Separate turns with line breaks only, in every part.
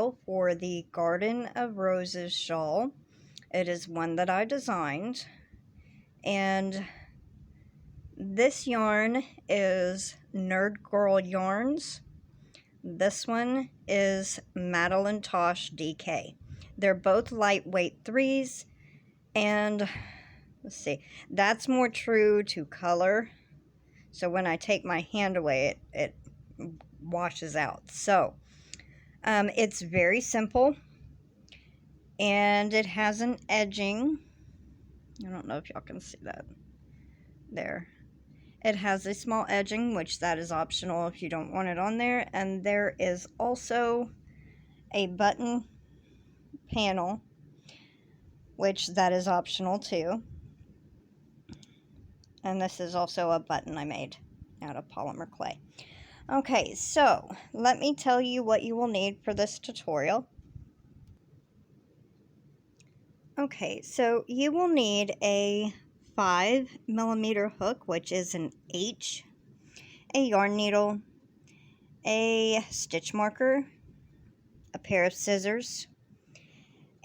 tutorial for the Garden of Roses shawl. It is one that I designed, and this yarn is Nerd Girl Yarns. This one is Madeline Tosh DK. They're both lightweight 3s, and let's see, that's more true to color. So when I take my hand away, it washes out. So it's very simple, and it has an edging. I don't know if y'all can see that there. It has a small edging, which that is optional if you don't want it on there. And there is also a button panel, which that is optional too. And this is also a button I made out of polymer clay. Okay, so let me tell you what you will need for this tutorial. Okay, so you will need a 5mm hook, which is an H, a yarn needle, a stitch marker, a pair of scissors,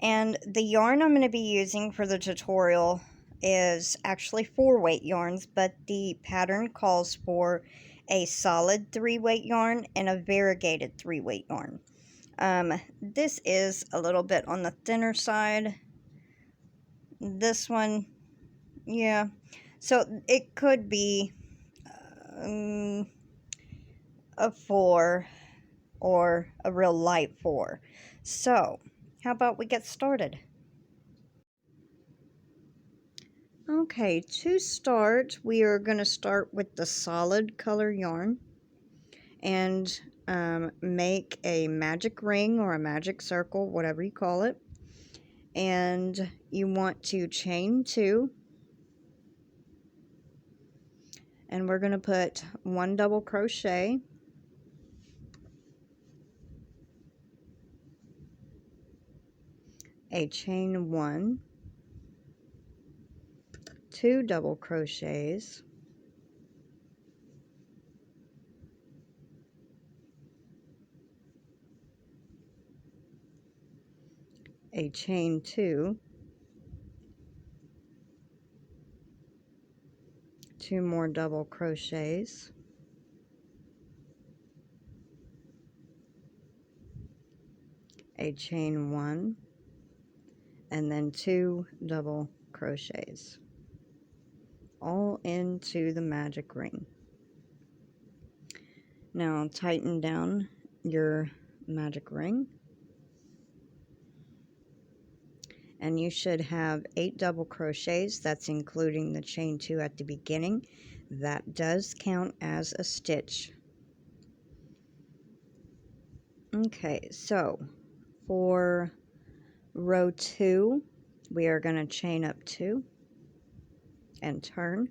and the yarn I'm going to be using for the tutorial is actually 4-weight yarns, but the pattern calls for a solid 3-weight yarn and a variegated 3-weight yarn. This is a little bit on the thinner side. This one, yeah, so it could be a 4 or a real light 4. So how about we get started? Okay, to start, we are going to start with the solid color yarn and make a magic ring or a magic circle, whatever you call it. And you want to chain 2. And we're going to put 1 double crochet, a chain 1, 2 double crochets, a chain 2, 2 more double crochets, a chain 1, and then 2 double crochets, all into the magic ring. Now tighten down your magic ring, and you should have 8 double crochets. That's including the chain 2 at the beginning. That does count as a stitch. Okay, so for row 2, we are going to chain up 2 and turn,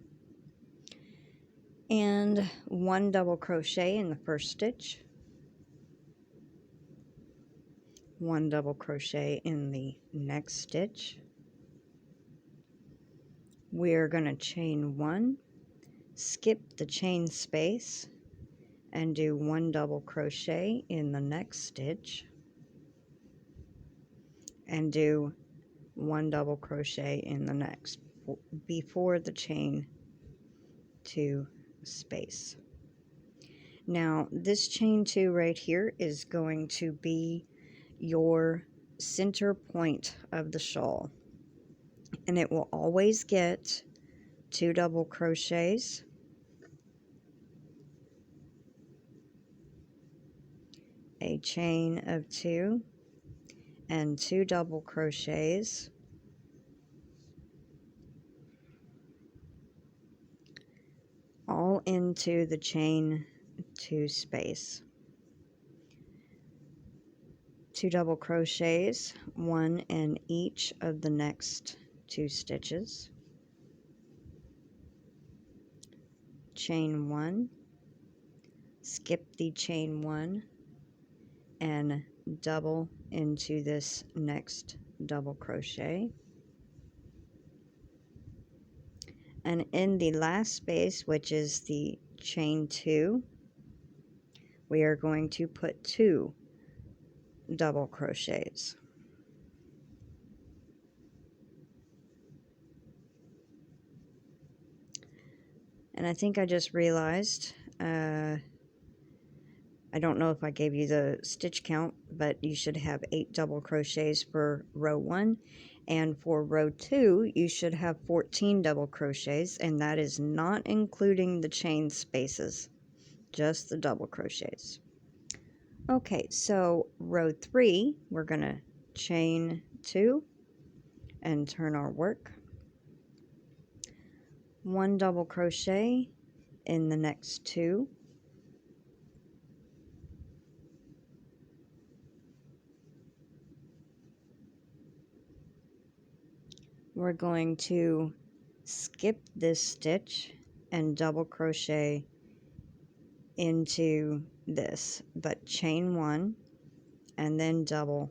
and 1 double crochet in the first stitch, 1 double crochet in the next stitch. We're going to chain 1, skip the chain space, and do 1 double crochet in the next stitch, and do 1 double crochet in the next before the chain 2 space. Now this chain 2 right here is going to be your center point of the shawl, and it will always get 2 double crochets, a chain of 2, and 2 double crochets, all into the chain 2 space. 2 double crochets, 1 in each of the next 2 stitches, chain 1, skip the chain 1, and double into this next double crochet. And in the last space, which is the chain 2, we are going to put 2 double crochets. And I think I just realized, I don't know if I gave you the stitch count, but you should have 8 double crochets for row 1, and for row 2 you should have 14 double crochets, and that is not including the chain spaces, just the double crochets. Okay, so row 3 we're gonna chain 2 and turn our work, 1 double crochet in the next 2, we're going to skip this stitch and double crochet into this, but chain 1 and then double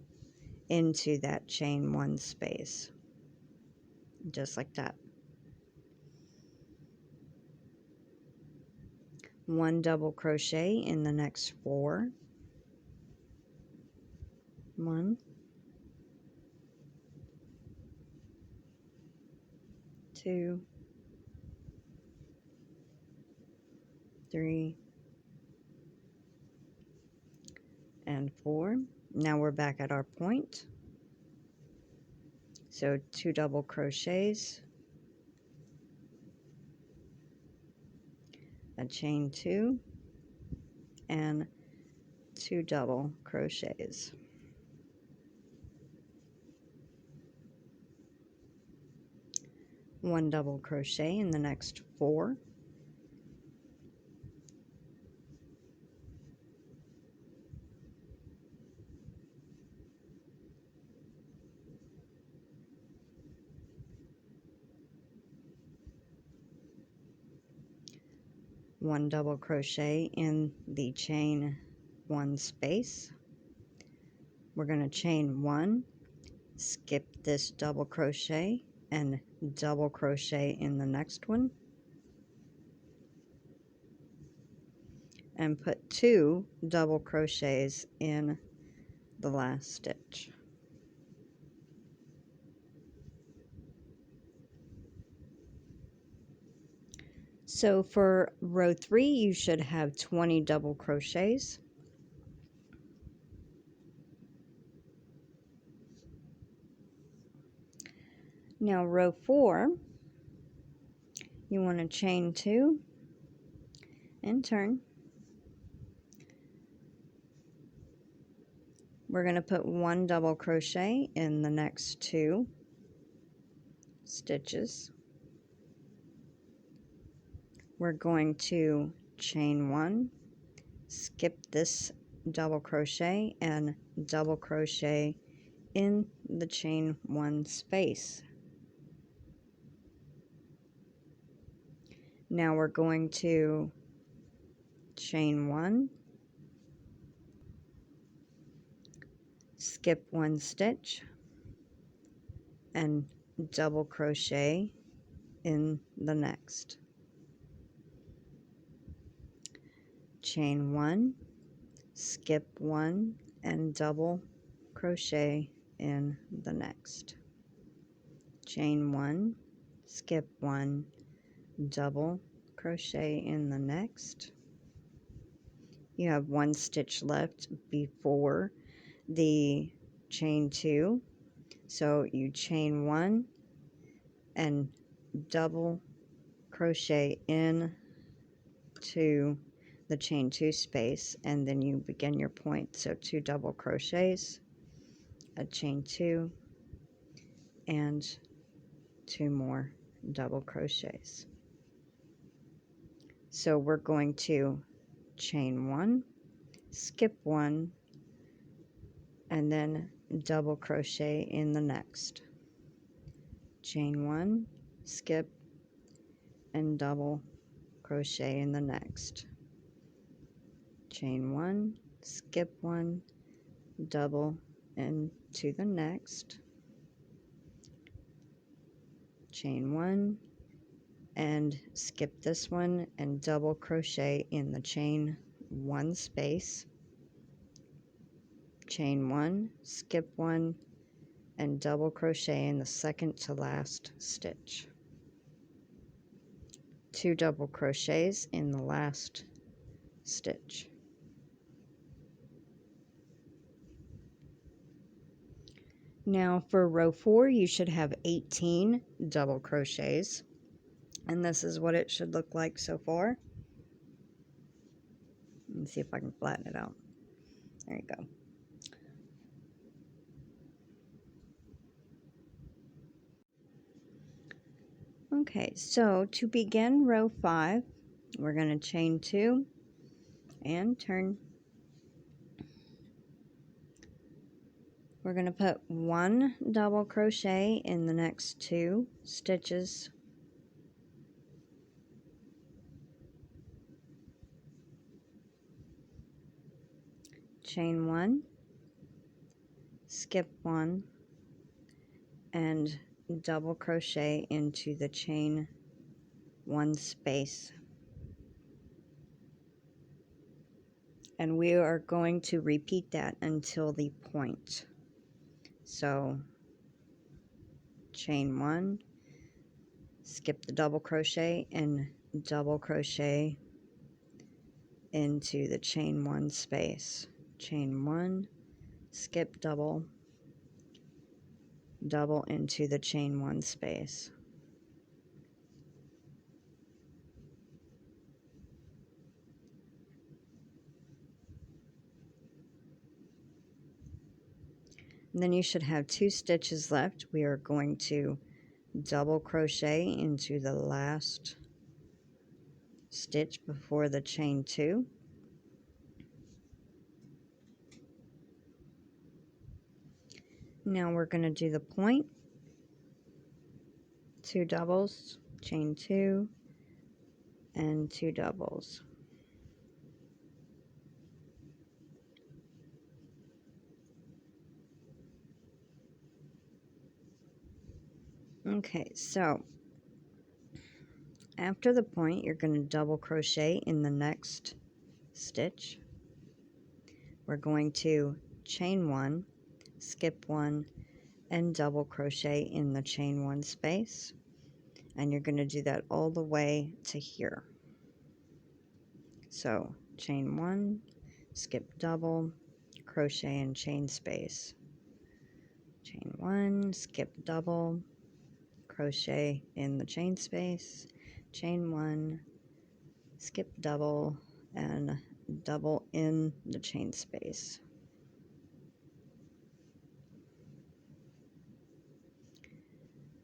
into that chain 1 space, just like that. 1 double crochet in the next 4, 1, 2, 3, and 4. Now we're back at our point, so 2 double crochets, a chain 2, and 2 double crochets. One double crochet in the next 4, one double crochet in the chain 1 space. We're going to chain 1, skip this double crochet, and double crochet in the next one, and put 2 double crochets in the last stitch. So for row 3 you should have 20 double crochets. Now row 4 you want to chain 2 and turn. We're going to put 1 double crochet in the next 2 stitches. We're going to chain 1, skip this double crochet, and double crochet in the chain 1 space. Now we're going to chain 1, skip 1 stitch, and double crochet in the next. Chain 1, skip 1, and double crochet in the next. Chain 1, skip 1, double crochet in the next. You have 1 stitch left before the chain 2, so you chain 1 and double crochet in to the chain 2 space, and then you begin your point. So 2 double crochets, a chain 2, and 2 more double crochets. So we're going to chain 1, skip 1, and then double crochet in the next. Chain 1, skip, and double crochet in the next. Chain 1, skip 1, double into the next. Chain 1 and skip this one and double crochet in the chain 1 space. chain 1, skip 1, and double crochet in the second to last stitch. 2 double crochets in the last stitch. Now for row 4 you should have 18 double crochets, and this is what it should look like so far. Let me see if I can flatten it out. There you go. Okay, so to begin row 5, we're going to chain 2 and turn. We're going to put 1 double crochet in the next 2 stitches. Chain 1, skip 1, and double crochet into the chain 1 space. And we are going to repeat that until the point. So chain 1, skip the double crochet, and double crochet into the chain 1 space. Chain 1, skip double, double into the chain 1 space. And then you should have 2 stitches left. We are going to double crochet into the last stitch before the chain 2. Now we're going to do the point, 2 doubles, chain 2, and 2 doubles. Okay, so after the point, you're going to double crochet in the next stitch. We're going to chain 1, skip 1, and double crochet in the chain 1 space. And you're going to do that all the way to here. So chain 1, skip double, crochet in chain space. Chain 1, skip double, crochet in the chain space, chain 1, skip double, and double in the chain space.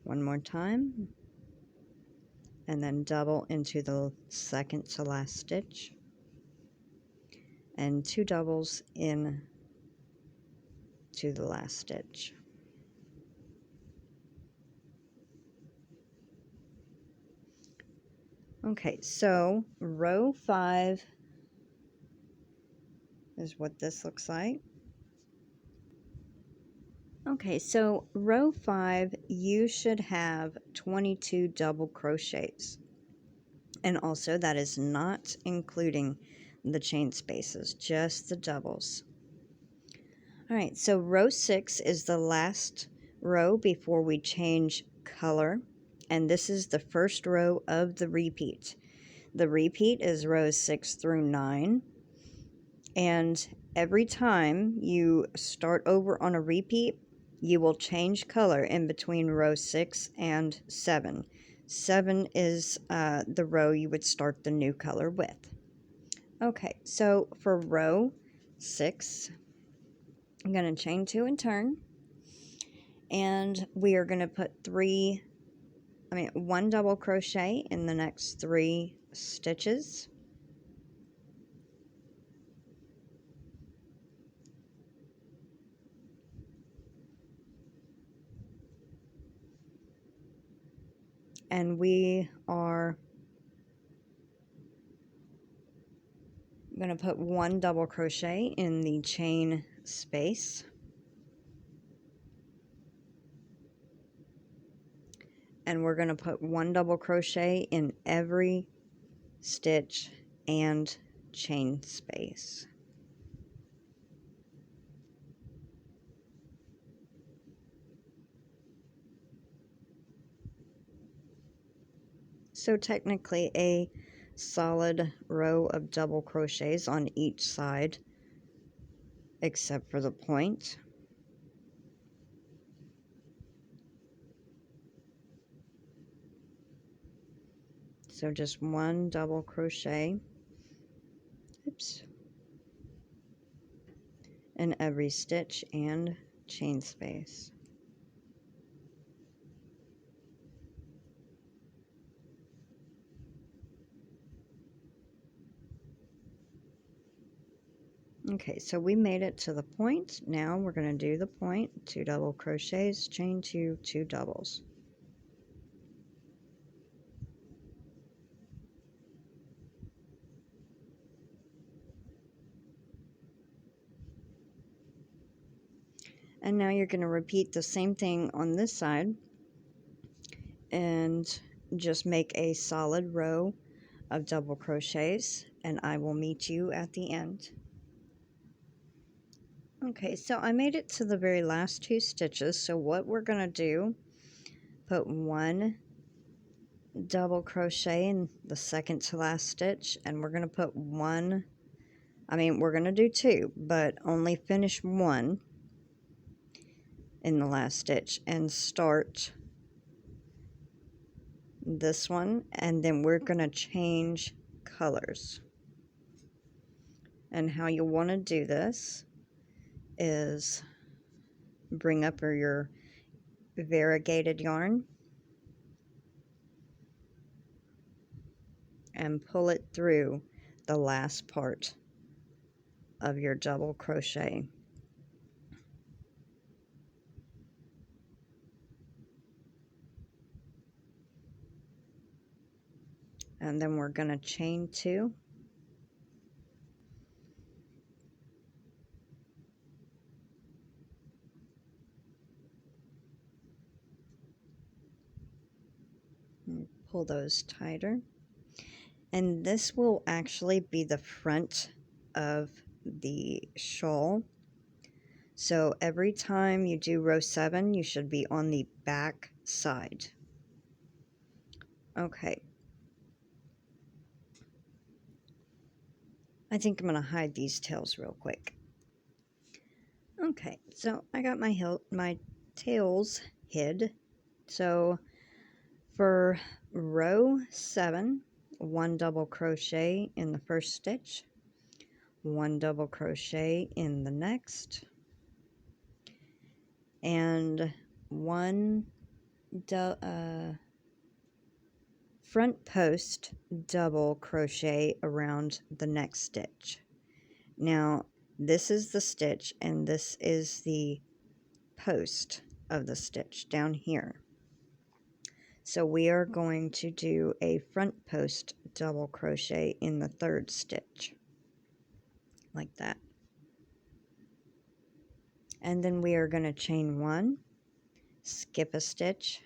One more time, and then double into the second to last stitch, and 2 doubles in to the last stitch. Okay, so row 5 is what this looks like. Okay, so row 5, you should have 22 double crochets. And also that is not including the chain spaces, just the doubles. Alright, so row 6 is the last row before we change color. And this is the first row of the repeat. The repeat is rows 6 through 9. And every time you start over on a repeat, you will change color in between row 6 and 7. 7 is the row you would start the new color with. Okay, so for row 6, I'm going to chain 2 and turn. And we are going to put 1 double crochet in the next 3 stitches. And we are going to put 1 double crochet in the chain space. And we're going to put 1 double crochet in every stitch and chain space. so technically a solid row of double crochets on each side except for the point. So just one double crochet, oops, in every stitch and chain space. Okay, so we made it to the point. Now we're going to do the point, 2 double crochets, chain 2, 2 doubles. And now you're going to repeat the same thing on this side and just make a solid row of double crochets, and I will meet you at the end. Okay, so I made it to the very last 2 stitches. So what we're going to do, put 1 double crochet in the second to last stitch, and we're going to put 1, we're going to do 2, but only finish 1 in the last stitch and start this one, and then we're going to change colors. And how you want to do this is bring up your variegated yarn and pull it through the last part of your double crochet. And then we're going to chain 2. And pull those tighter. And this will actually be the front of the shawl. So every time you do row 7, you should be on the back side. Okay. I think I'm going to hide these tails real quick. Okay, so I got my tails hid. So for row 7, 1 double crochet in the first stitch, 1 double crochet in the next, and 1 front post double crochet around the next stitch. Now this is the stitch and this is the post of the stitch down here. So we are going to do a front post double crochet in the third stitch, like that. And then we are going to chain 1, skip a stitch,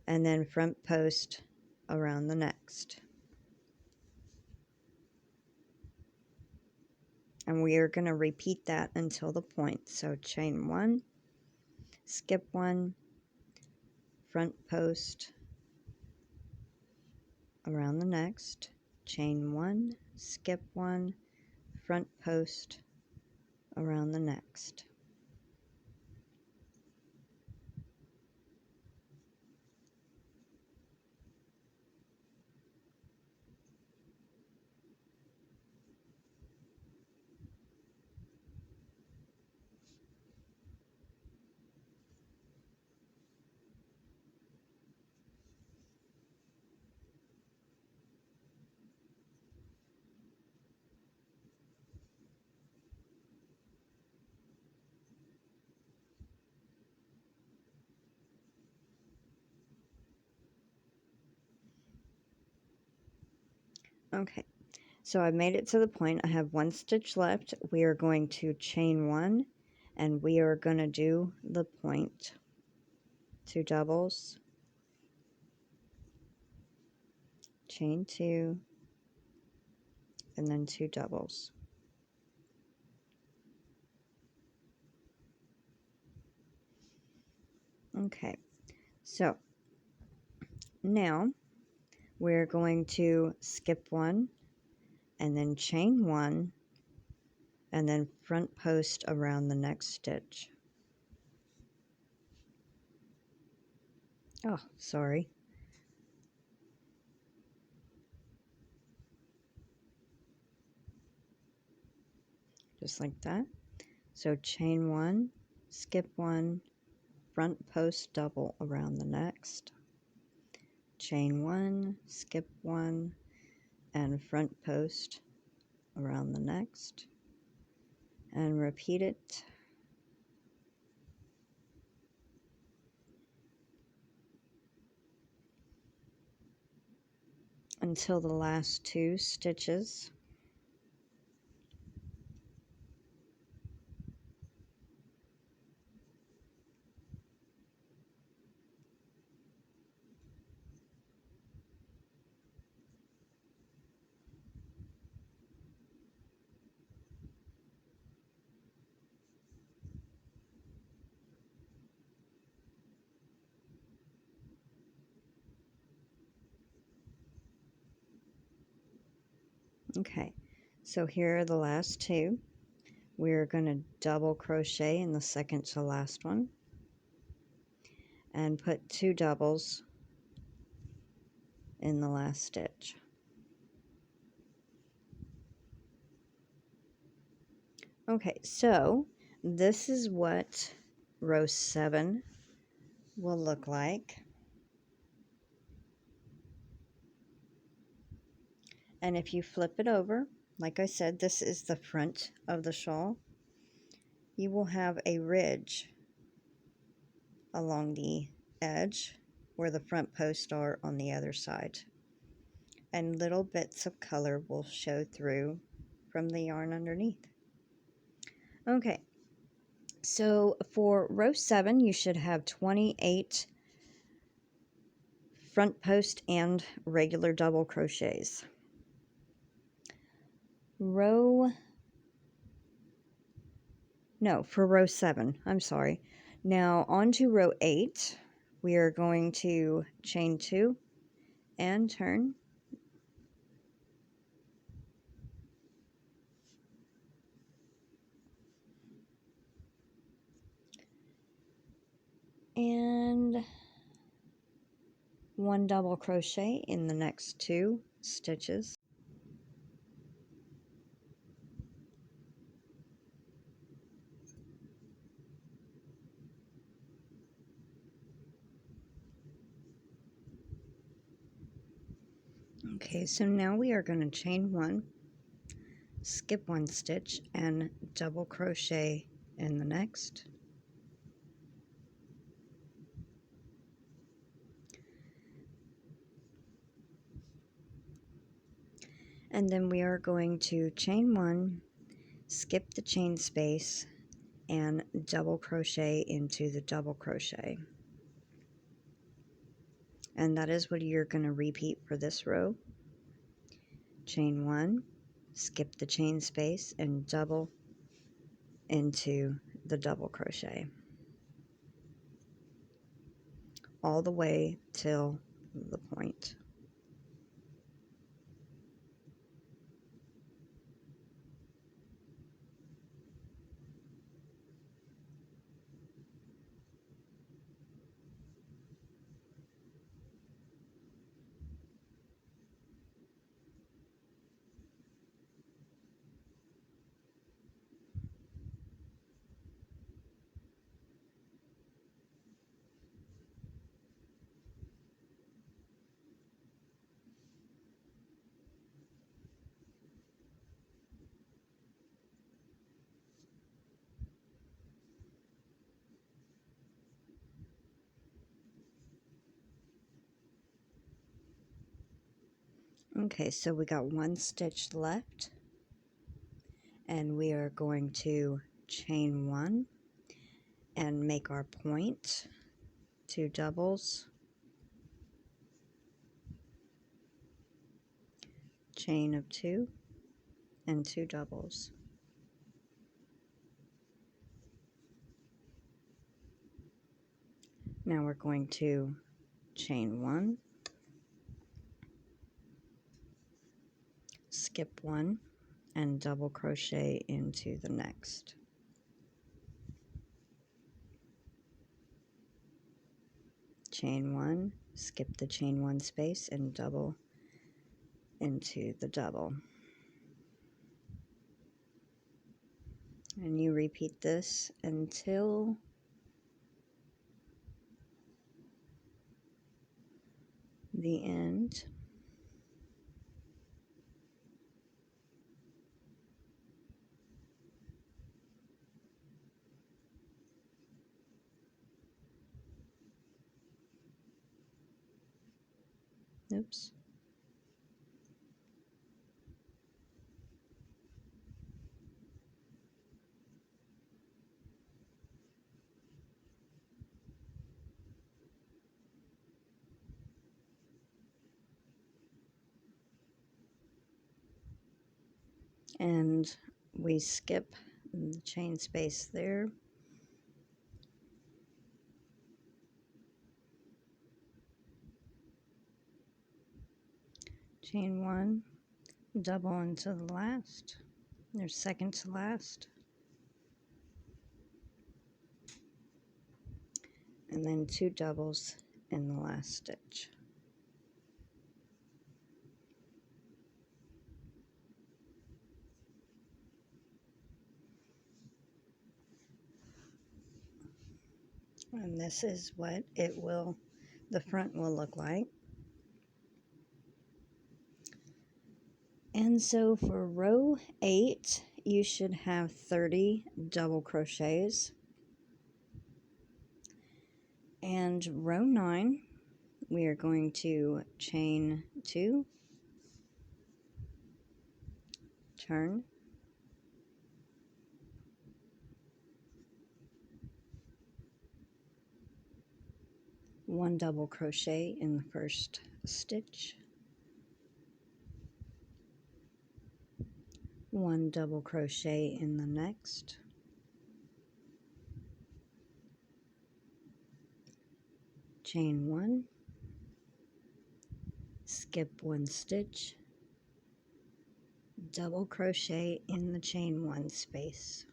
and then front post around the next. And we are going to repeat that until the point. So chain 1, skip 1, front post around the next, chain 1, skip 1, front post around the next. Okay, so I've made it to the point. I have 1 stitch left. We are going to chain 1 and we are going to do the point. 2 doubles, chain 2, and then 2 doubles. Okay, so now we're going to skip one and then chain one and then front post around the next stitch. Oh, sorry. Just like that. So chain one, skip one, front post double around the next. Chain one, skip one, and front post around the next. And repeat it. Until the last two stitches. Okay, so here are the last two. We're going to double crochet in the second to last one and put 2 doubles in the last stitch. Okay, so this is what row 7 will look like. And if you flip it over, like I said, this is the front of the shawl. You will have a ridge along the edge where the front posts are on the other side. And little bits of color will show through from the yarn underneath. Okay, so for row 7, you should have 28 front post and regular double crochets. For row 7, I'm sorry. Now on to row 8, we are going to chain 2 and turn. And 1 double crochet in the next 2 stitches. Okay, so now we are going to chain 1, skip 1 stitch, and double crochet in the next. And then we are going to chain 1, skip the chain space, and double crochet into the double crochet. And that is what you're going to repeat for this row. Chain 1, skip the chain space, and double into the double crochet all the way till the point. Okay, so we got 1 stitch left, and we are going to chain 1 and make our point, 2 doubles, chain of 2, and 2 doubles. Now we're going to chain 1, skip one, and double crochet into the next. Chain one, skip the chain one space and double into the double. And you repeat this until the end. Oops. And we skip the chain space there. Chain one, double into the last, or second to last, and then two doubles in the last stitch. And this is what the front will look like. And so for row 8, you should have 30 double crochets. And row 9, we are going to chain 2, turn, one double crochet in the first stitch, one double crochet in the next, chain 1, skip 1 stitch, double crochet in the chain 1 space.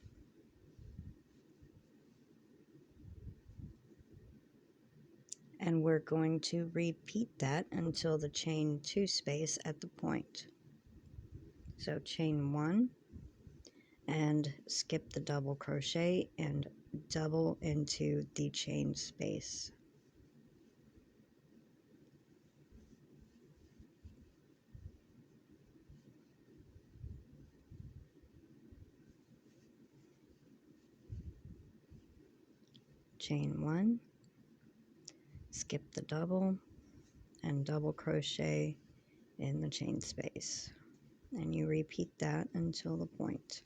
And we're going to repeat that until the chain 2 space at the point. So chain 1 and skip the double crochet and double into the chain space. Chain 1, skip the double and double crochet in the chain space, and you repeat that until the point.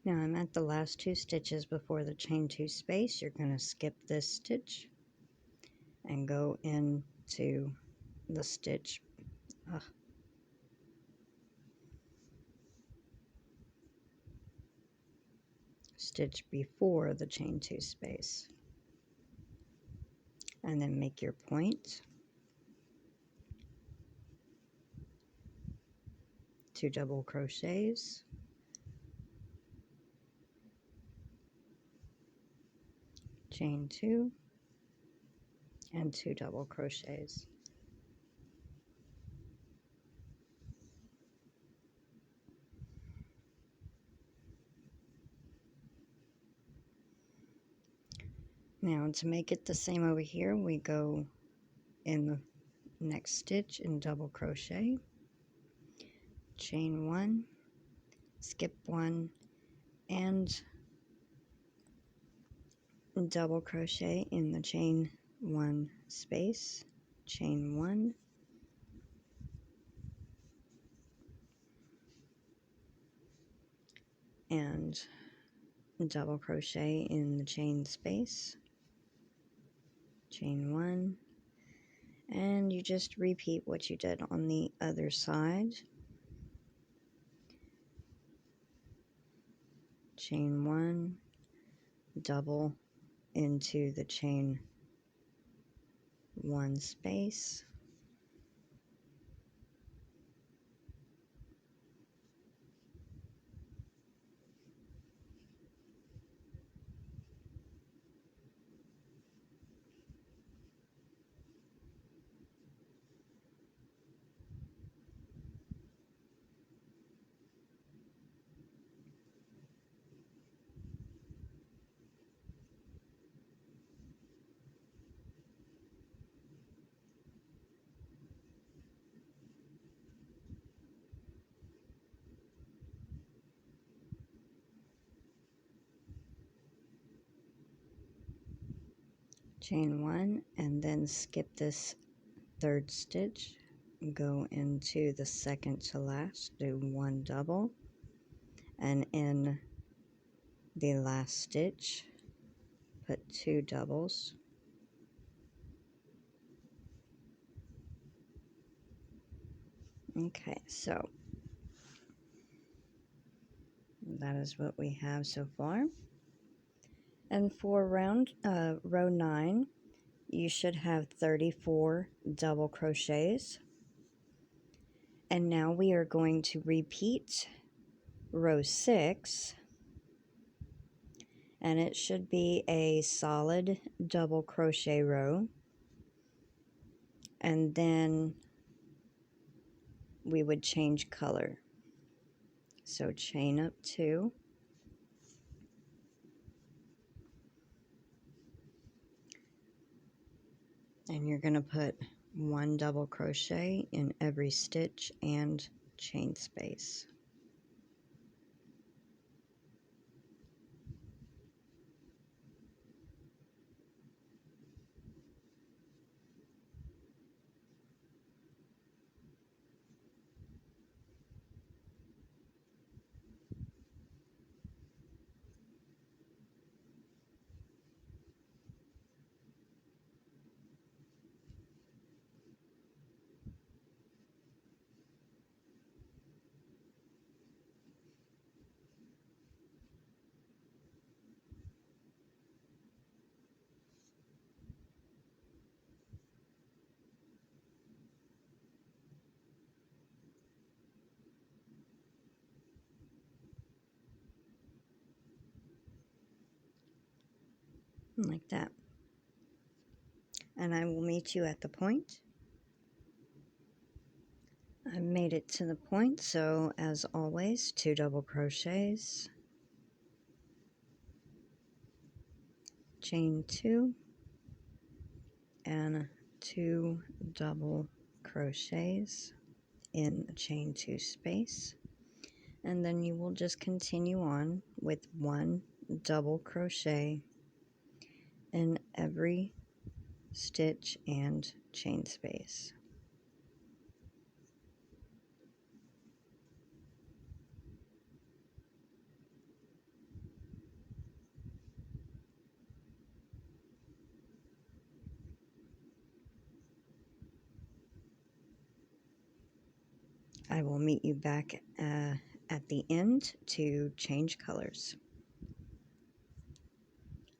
Now I'm at the last 2 stitches before the chain 2 space. You're going to skip this stitch and go into the stitch stitch before the chain 2 space, and then make your point, 2 double crochets, chain 2 and 2 double crochets. Now to make it the same over here, we go in the next stitch and double crochet, chain 1, skip 1 and double crochet in the chain 1 space, chain 1, and double crochet in the chain space, chain 1, and you just repeat what you did on the other side. Chain 1, double into the chain 1 space, chain 1, and then skip this 3rd stitch, go into the 2nd to last, do 1 double, and in the last stitch put 2 doubles, okay, so that is what we have so far. And for row 9, you should have 34 double crochets. And now we are going to repeat row 6, and it should be a solid double crochet row. And then we would change color. So chain up 2, and you're going to put 1 double crochet in every stitch and chain space. Like that. And I will meet you at the point. I made it to the point, so as always, 2 double crochets, chain 2, and 2 double crochets in the chain 2 space, and then you will just continue on with 1 double crochet in every stitch and chain space. I will meet you back at the end to change colors.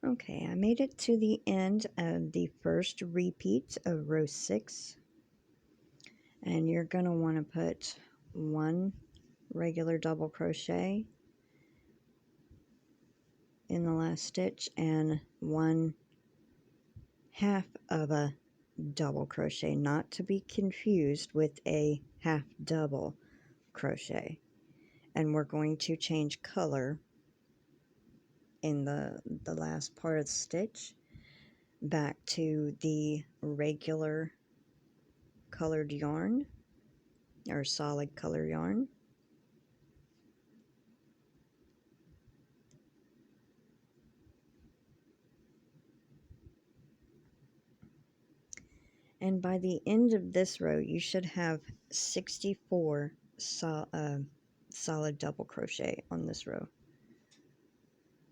Okay, I made it to the end of the first repeat of row 6, and you're going to want to put 1 regular double crochet in the last stitch and 1/2 of a double crochet, not to be confused with a half double crochet. And we're going to change color in the last part of the stitch back to the regular colored yarn or solid color yarn. And by the end of this row, you should have 64 solid double crochet on this row.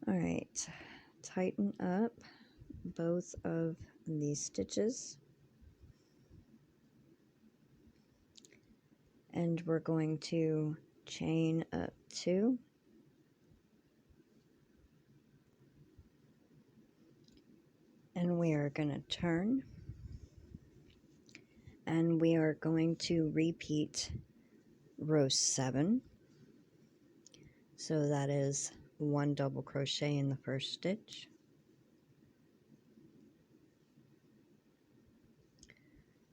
All right, tighten up both of these stitches, and we're going to chain up 2, and we are going to turn, and we are going to repeat row 7. So that is 1 double crochet in the first stitch,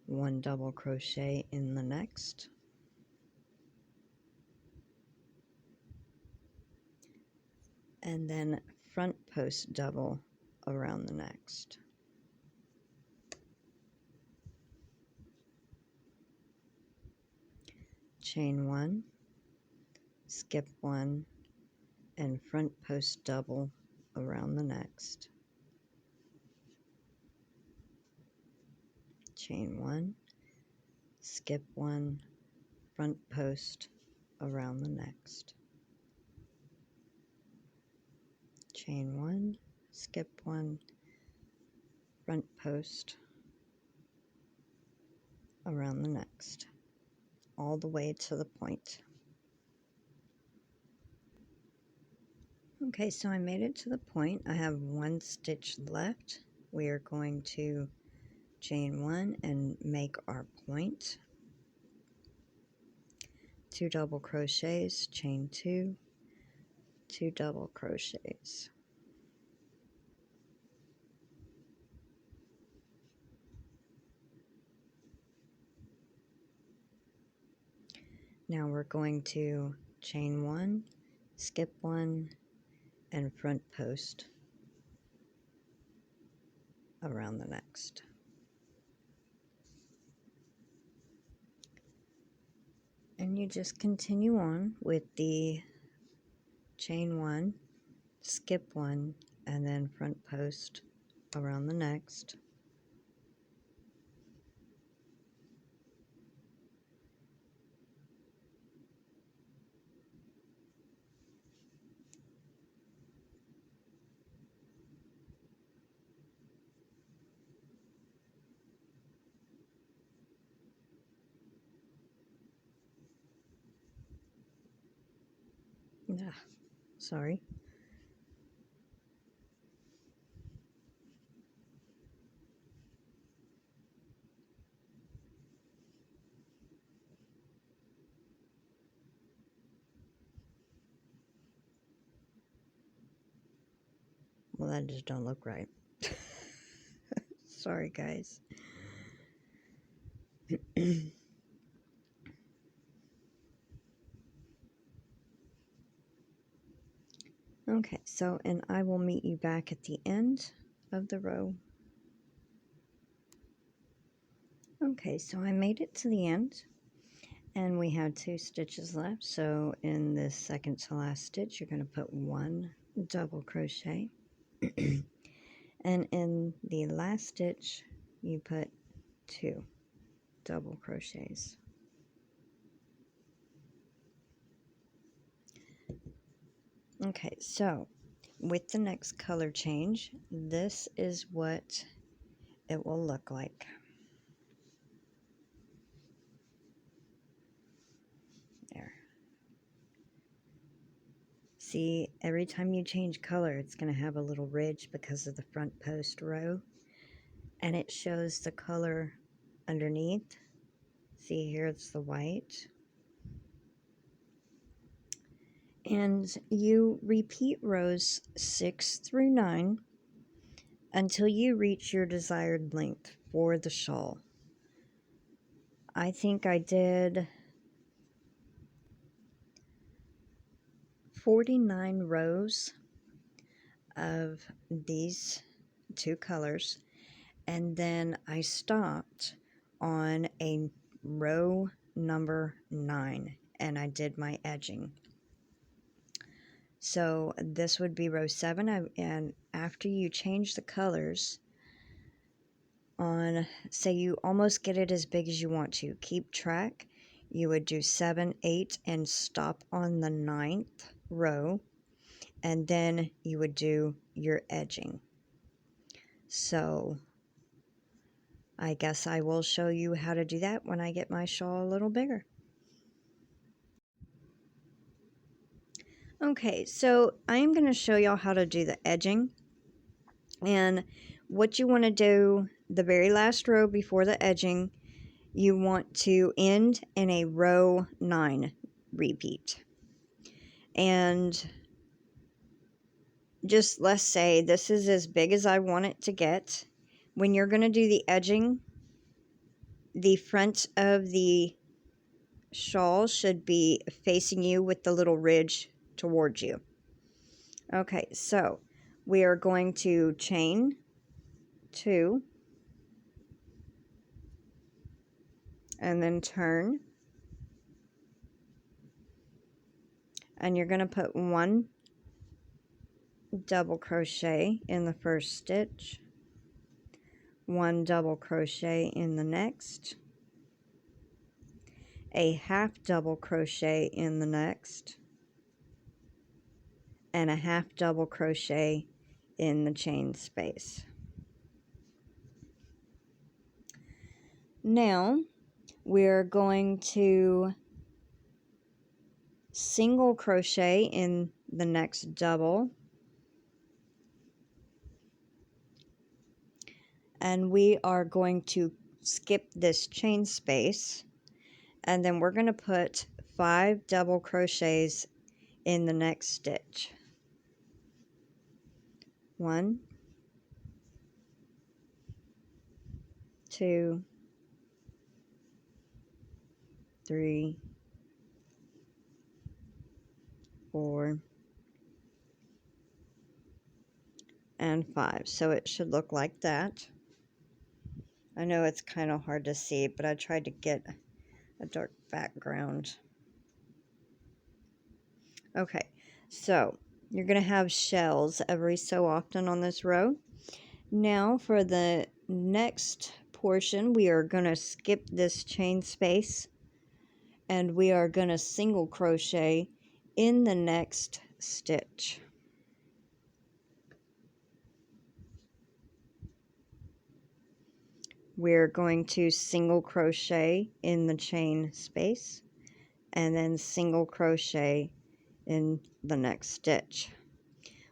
1 double crochet in the next, and then front post double around the next. Chain 1, skip 1, and front post double around the next. Chain 1, skip 1, front post around the next. Chain 1, skip 1, front post around the next, all the way to the point. Okay, so I made it to the point. I have 1 stitch left. We are going to chain 1 and make our point. 2 double crochets, chain 2, 2 double crochets. Now we're going to chain 1, skip 1, and front post around the next. And you just continue on with the chain 1, skip 1, and then front post around the next. Sorry. Well, that just don't look right. Sorry, guys. Okay, so, and I will meet you back at the end of the row. Okay, so I made it to the end, and we have 2 stitches left. So in this second to last stitch, you're going to put 1 double crochet. And in the last stitch, you put 2 double crochets. Okay, so with the next color change, this is what it will look like. There. See, every time you change color, it's going to have a little ridge because of the front post row. And it shows the color underneath. See here, it's the white. And you repeat rows 6 through 9 until you reach your desired length for the shawl. I think I did 49 rows of these 2 colors, and then I stopped on a row number 9 and I did my edging. So this would be row 7, and after you change the colors on, say you almost get it as big as you want to, keep track, you would do 7, 8, and stop on the 9th row, and then you would do your edging. So I guess I will show you how to do that when I get my shawl a little bigger. Okay, so I'm going to show y'all how to do the edging. And what you want to do, the very last row before the edging, you want to end in a row 9 repeat. And just let's say this is as big as I want it to get. When you're going to do the edging, the front of the shawl should be facing you with the little ridge towards you. Okay, so we are going to chain 2 and then turn, and you're going to put 1 double crochet in the first stitch, 1 double crochet in the next, a half double crochet in the next, and a half double crochet in the chain space. Now we're going to single crochet in the next double, and we are going to skip this chain space, and then we're going to put 5 double crochets in the next stitch. 1, 2, 3, 4, and 5. So it should look like that. I know it's kind of hard to see, but I tried to get a dark background. Okay, so you're going to have shells every so often on this row. Now for the next portion, we are going to skip this chain space, and we are going to single crochet in the next stitch. We're going to single crochet in the chain space and then single crochet in the next stitch.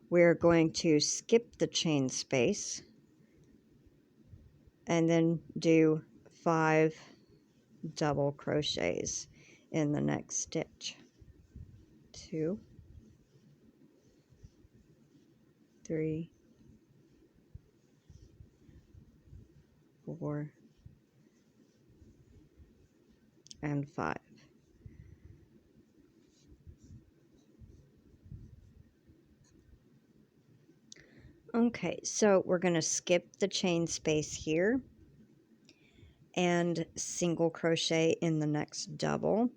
We're going to skip the chain space and then do 5 double crochets in the next stitch. 2, 3, 4, and 5. Okay, so we're going to skip the chain space here and single crochet in the next double,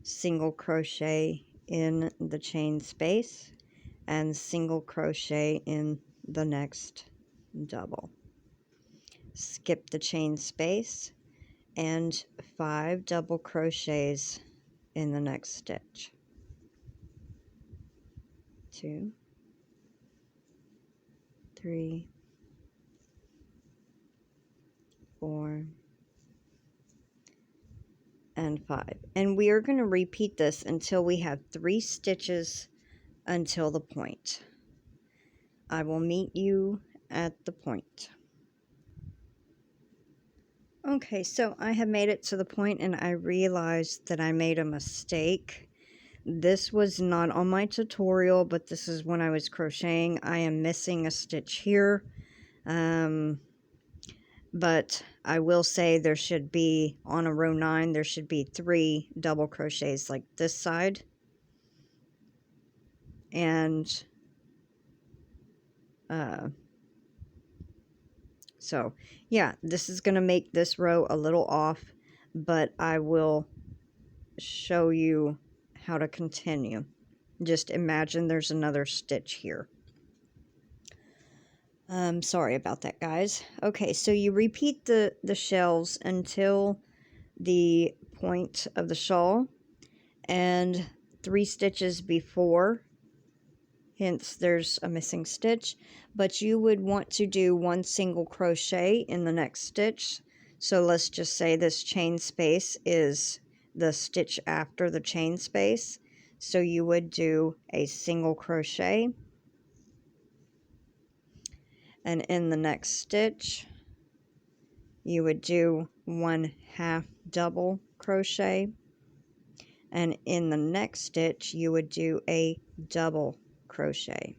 single crochet in the chain space, and single crochet in the next double. Skip the chain space and 5 double crochets in the next stitch. 2, 3, 4, and 5. And we are going to repeat this until we have 3 stitches until the point. I will meet you at the point. Okay, so I have made it to the point and I realized that I made a mistake. This was not on my tutorial, but this is when I was crocheting. I am missing a stitch here. But I will say there should be, on a row 9, there should be 3 double crochets like this side. And so, yeah, this is going to make this row a little off, but I will show you how to continue. Just imagine there's another stitch here. Sorry about that, guys. Okay, so you repeat the shells until the point of the shawl, and 3 stitches before, hence there's a missing stitch, but you would want to do 1 single crochet in the next stitch. So let's just say this chain space is the stitch after the chain space, so you would do a single crochet, and in the next stitch you would do 1/2 double crochet, and in the next stitch you would do a double crochet.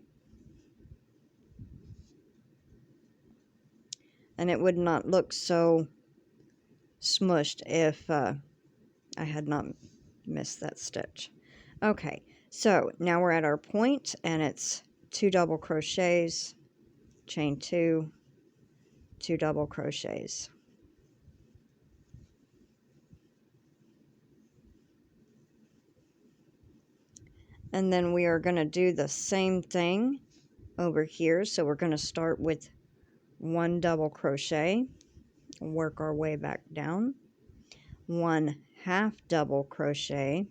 And it would not look so smushed if I had not missed that stitch. Okay, so now we're at our point, and it's 2 double crochets, chain 2, 2 double crochets. And then we are going to do the same thing over here. So we're going to start with 1 double crochet, work our way back down, 1/2 double crochet,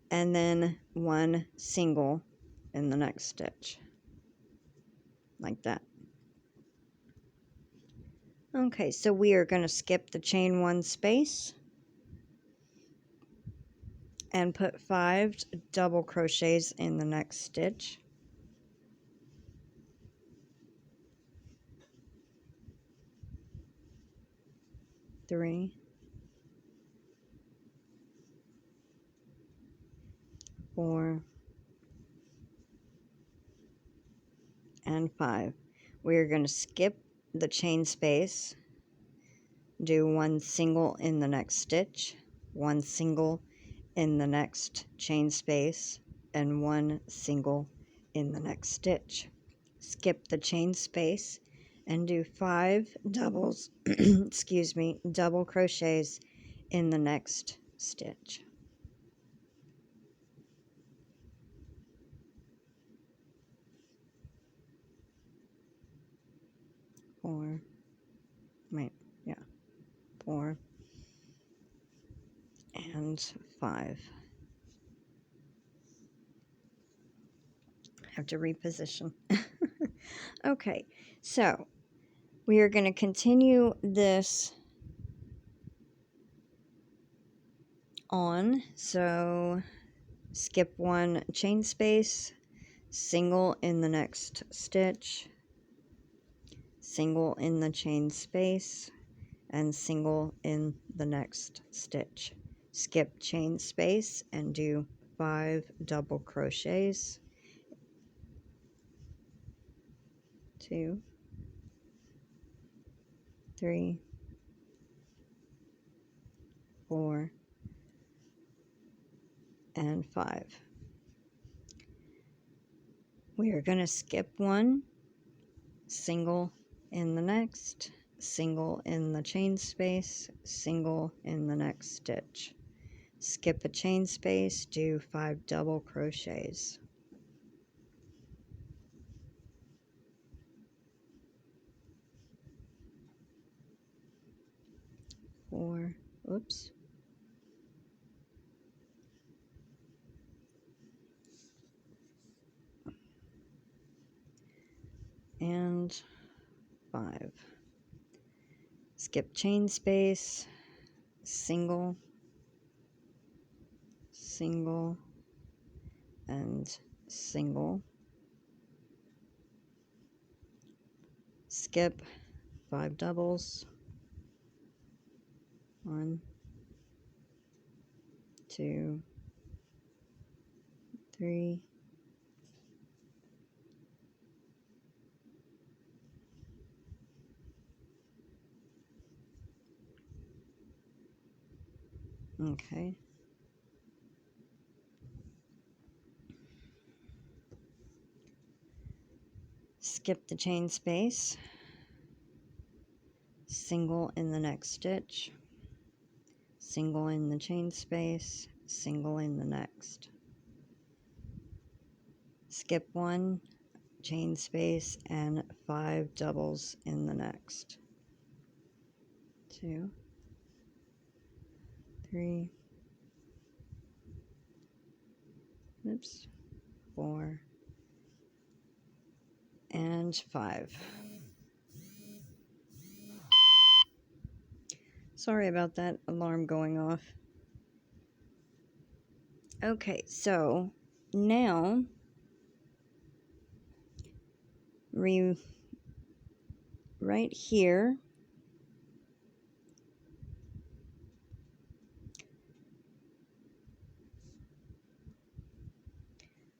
and then 1 single in the next stitch, like that. Okay, so we are going to skip the chain 1 space and put 5 double crochets in the next stitch. Three, 4, and 5. We are going to skip the chain space, do 1 single in the next stitch, 1 single in the next chain space, and 1 single in the next stitch. Skip the chain space and do 5 doubles, excuse me, double crochets in the next stitch. Four, yeah, 4 and 5. Have to reposition. Okay, so we are going to continue this on. So skip 1 chain space, single in the next stitch, single in the chain space, and single in the next stitch. Skip chain space and do 5 double crochets, 2, 3, 4, and 5. We are going to skip 1, single in the next, single in the chain space, single in the next stitch. Skip a chain space, do 5 double crochets. 4, oops, and 5. Skip chain space, single, single, and single. Skip 5 doubles, 1, 2, 3, 4. Okay. Skip the chain space, single in the next stitch, single in the chain space, single in the next. Skip 1 chain space and 5 doubles in the next. 2, 3, oops, 4, and 5. Sorry about that alarm going off. Okay, so now right here,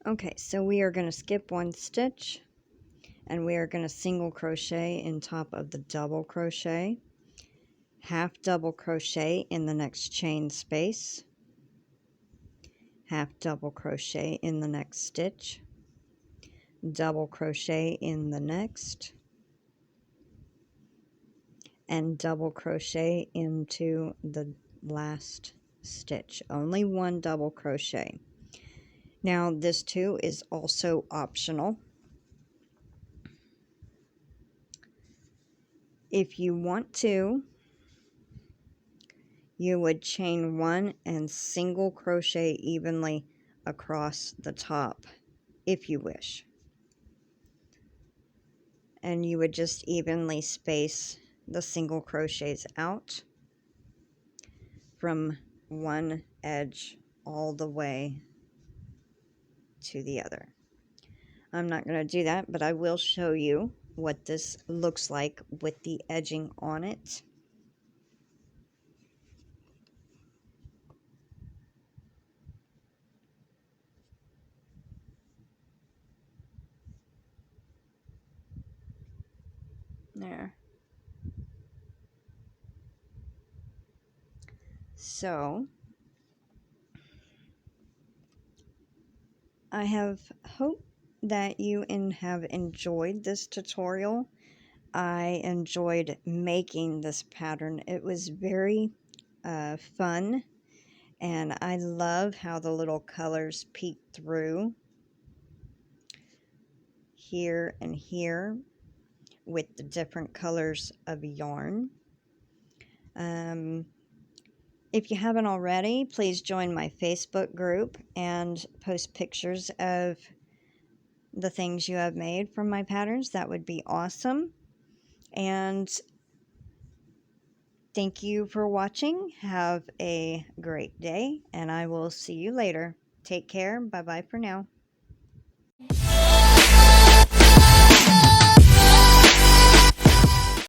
okay, so we are going to skip one stitch, and we are going to single crochet in top of the double crochet, half double crochet in the next chain space, half double crochet in the next stitch, double crochet in the next, and double crochet into the last stitch. Only one double crochet. Now this too is also optional. If you want to, you would chain 1 and single crochet evenly across the top if you wish. And you would just evenly space the single crochets out from one edge all the way to the other. I'm not going to do that, but I will show you what this looks like with the edging on it. There. So, I have hope that you have enjoyed this tutorial. I enjoyed making this pattern. It was very fun, and I love how the little colors peek through here and here with the different colors of yarn. If you haven't already, please join my Facebook group and post pictures of the things you have made from my patterns. That would be awesome. And thank you for watching. Have a great day, and I will see you later. Take care. Bye-bye for now.